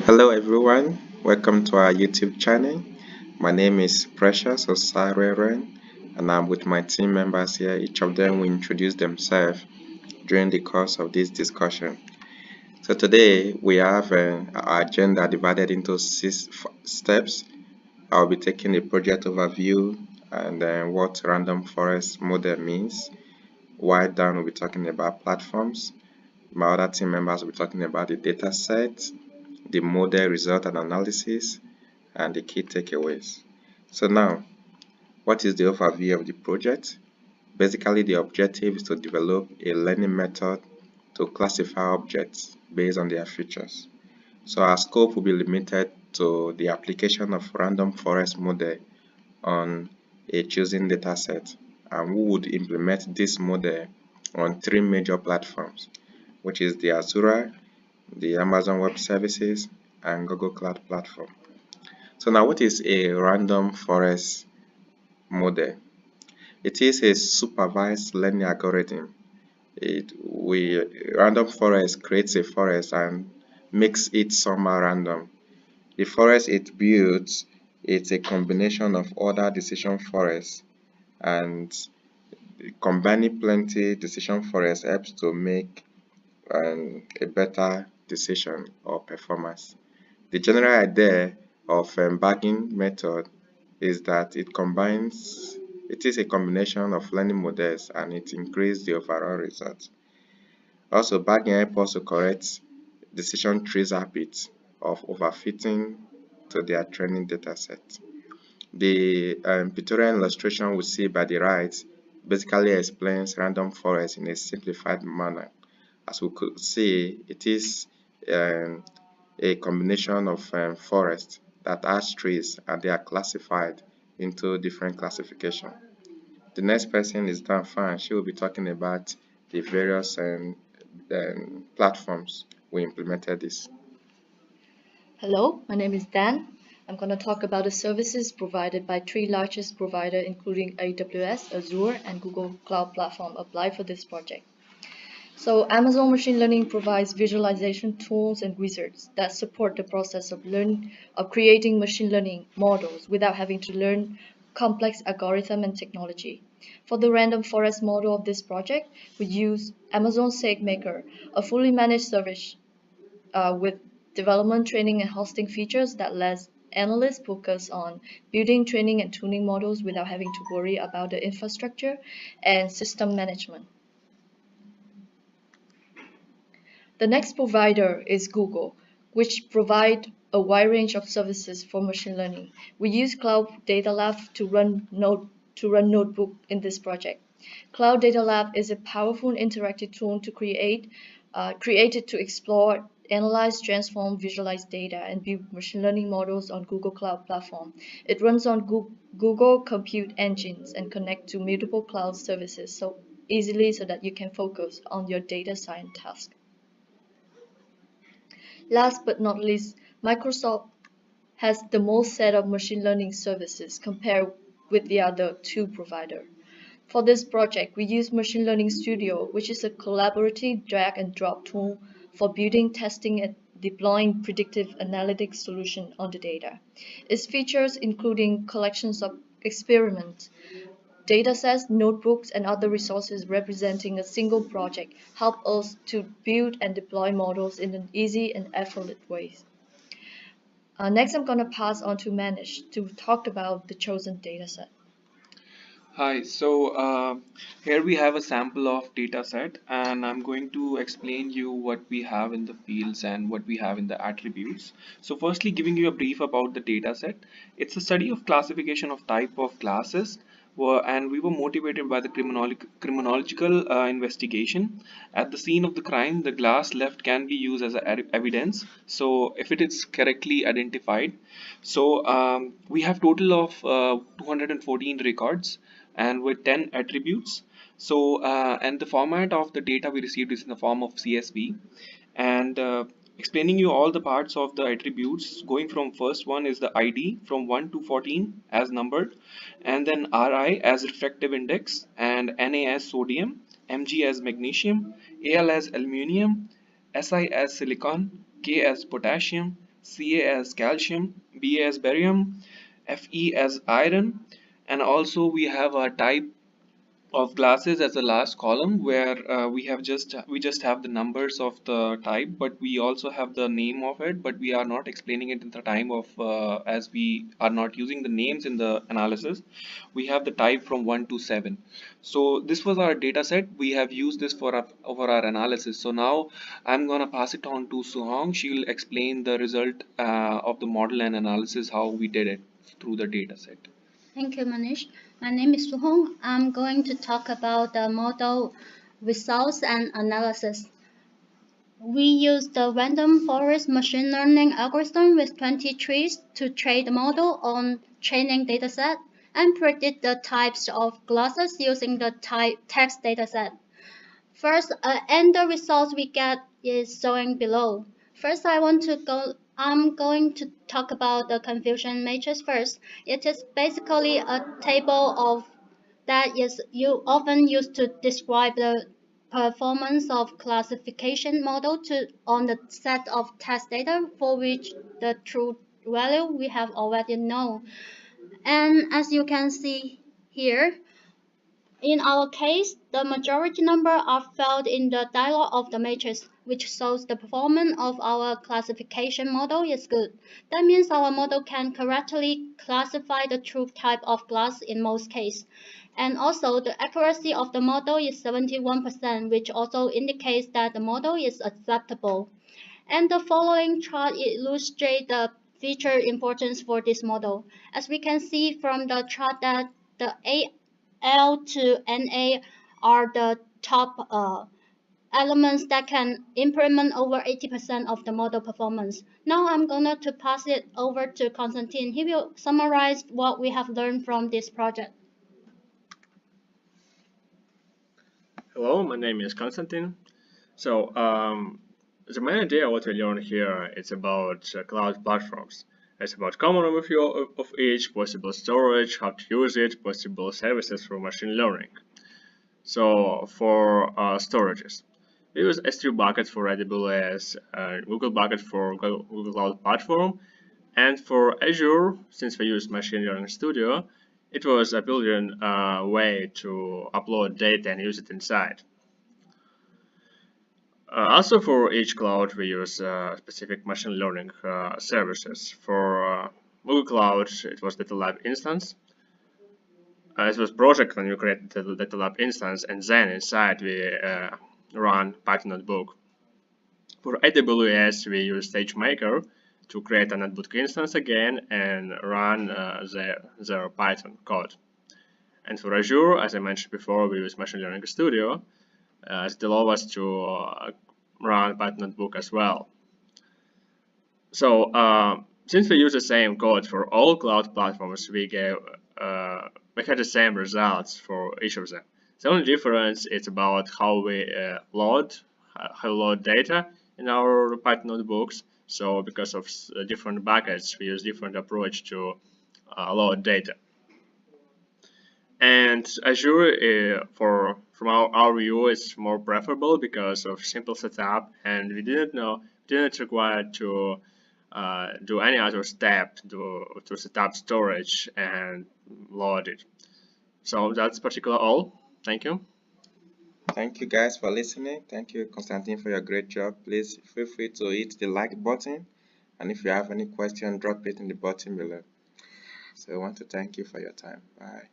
Hello everyone, welcome to our YouTube channel. My name is Precious Osareren and I'm with my team members here. Each of them will introduce themselves during the course of this discussion. So today we have our agenda divided into six steps. I'll be taking a project overview and then what random forest model means. While Dan will be talking about platforms. My other team members will be talking about the data set, the model result and analysis, and the key takeaways. So now, what is the overview of the project? Basically, the objective is to develop a learning method to classify objects based on their features. So our scope will be limited to the application of random forest model on a chosen dataset, and we would implement this model on three major platforms, which is the Azure, the Amazon Web Services, and Google Cloud Platform. So now what is a random forest model? It is a supervised learning algorithm. Random forest creates a forest and makes it somehow random. The forest it builds, it's a combination of other decision forests, and combining plenty decision forests helps to make a better decision or performance. The general idea of bagging method is that it is a combination of learning models and it increases the overall result. Also, bagging helps us to correct decision trees habits of overfitting to their training dataset. The pictorial illustration we see by the right basically explains random forest in a simplified manner. As we could see, it is um, a combination of forests that has trees and they are classified into different classification. The next person is Dan Fan. She will be talking about the various platforms we implemented this. Hello, my name is Dan. I'm going to talk about the services provided by three largest providers including AWS, Azure, and Google Cloud Platform apply for this project. So Amazon Machine Learning provides visualization tools and wizards that support the process of creating machine learning models without having to learn complex algorithm and technology. For the random forest model of this project, we use Amazon SageMaker, a fully managed service with development, training, and hosting features that lets analysts focus on building, training, and tuning models without having to worry about the infrastructure and system management. The next provider is Google, which provide a wide range of services for machine learning. We use Cloud Data Lab to run Notebook in this project. Cloud Data Lab is a powerful interactive tool to created to explore, analyze, transform, visualize data, and build machine learning models on Google Cloud Platform. It runs on Google Compute Engines and connect to multiple cloud services so easily so that you can focus on your data science task. Last but not least, Microsoft has the most set of machine learning services compared with the other two providers. For this project, we use Machine Learning Studio, which is a collaborative drag and drop tool for building, testing, and deploying predictive analytics solution on the data. Its features including collections of experiments, datasets, notebooks, and other resources representing a single project help us to build and deploy models in an easy and effortless way. Next, I'm going to pass on to Manish to talk about the chosen dataset. Hi, here we have a sample of data set and I'm going to explain you what we have in the fields and what we have in the attributes. So firstly, giving you a brief about the data set. It's a study of classification of type of classes and we were motivated by the criminological investigation. At the scene of the crime, the glass left can be used as evidence. So if it is correctly identified. We have total of 214 records and with 10 attributes. And the format of the data we received is in the form of CSV. And explaining you all the parts of the attributes, going from first one is the ID from 1 to 14 as numbered, and then RI as refractive index, and Na as sodium, Mg as magnesium, Al as aluminium, Si as silicon, K as potassium, Ca as calcium, Ba as barium, Fe as iron, and also we have a type of glasses as the last column where we just have the numbers of the type, but we also have the name of it, but we are not explaining it in the time of as we are not using the names in the analysis. We have the type from 1 to 7. So this was our data set. We have used this for our analysis. So now I'm gonna pass it on to Suhong. She will explain the result of the model and analysis, how we did it through the data set. Thank you, Manish. My name is Suhong. I'm going to talk about the model results and analysis. We used the random forest machine learning algorithm with 20 trees to train the model on training dataset and predict the types of glasses using the type text dataset. First, and the results we get is showing below. First, I'm going to talk about the confusion matrix first. It is basically a table of that is you often used to describe the performance of classification model on the set of test data for which the true value we have already known. And as you can see here, in our case, the majority number are found in the dialog of the matrix, which shows the performance of our classification model is good. That means our model can correctly classify the true type of glass in most cases. And also, the accuracy of the model is 71%, which also indicates that the model is acceptable. And the following chart illustrates the feature importance for this model. As we can see from the chart that the AL to NA are the top elements that can implement over 80% of the model performance. Now I'm going to pass it over to Konstantin. He will summarize what we have learned from this project. Hello, my name is Konstantin. So, the main idea of what we learn here is about cloud platforms. It's about common overview of each, possible storage, how to use it, possible services for machine learning. So, for storages, we use S3 bucket for AWS, Google bucket for Google Cloud Platform, and for Azure, since we use Machine Learning Studio, it was a built-in way to upload data and use it inside. Also for each cloud we use specific machine learning services. For Google Cloud it was Data Lab instance. It was project when we created the Data Lab instance, and then inside we run Python notebook. For AWS we use SageMaker to create a notebook instance again and run their Python code. And for Azure, as I mentioned before, we use Machine Learning Studio it allows us to run Python notebook as well. So since we use the same code for all cloud platforms, we had the same results for each of them. The only difference is about how we load data in our Python notebooks. So because of different buckets, we use different approach to load data. And Azure, from our view, is more preferable because of simple setup, and we didn't require to do any other step to set up storage and load it. So that's particularly all. Thank you. Thank you guys for listening. Thank you, Konstantin, for your great job. Please feel free to hit the like button, and if you have any question, drop it in the button below. So I want to thank you for your time. Bye.